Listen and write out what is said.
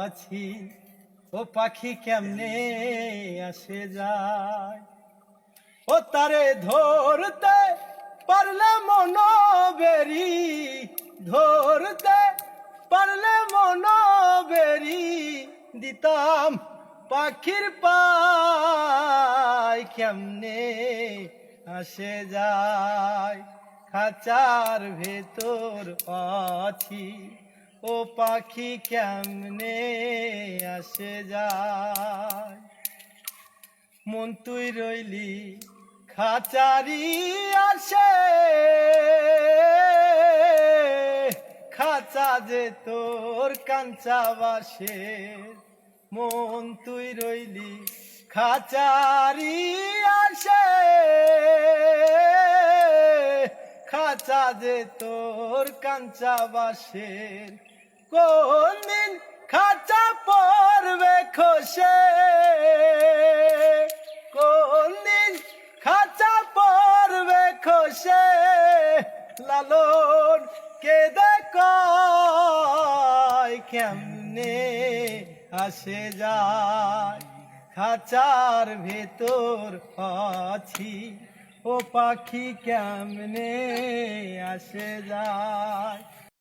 আছি, ও পাখি কেমনে আসে যায়। ও তারে ধরতে পারলে মন বেরি, ধরতে পারলে মন বেরি, দিতাম পাখির পায় কেমনে আসে যায়। খাঁচার ভেতর আছি, ও পাখি কেমনে আসে যায়। মন তুই রইলি খাঁচারি আসে, খাঁচা যে তোর কাঞ্চা বাসে। মন তুই রইলি খাঁচারি আসে, খাঁচা যে তোর কাঞ্চা বাসে। কোন দিন খাঁচা পড়বে খসে, কোন দিন খাঁচা পড়বে খসে, লালন কেঁদে কয় কেমনে আসে যায়। খাঁচার ভেতর আছি, ও পাখি কেমনে আসে যায়।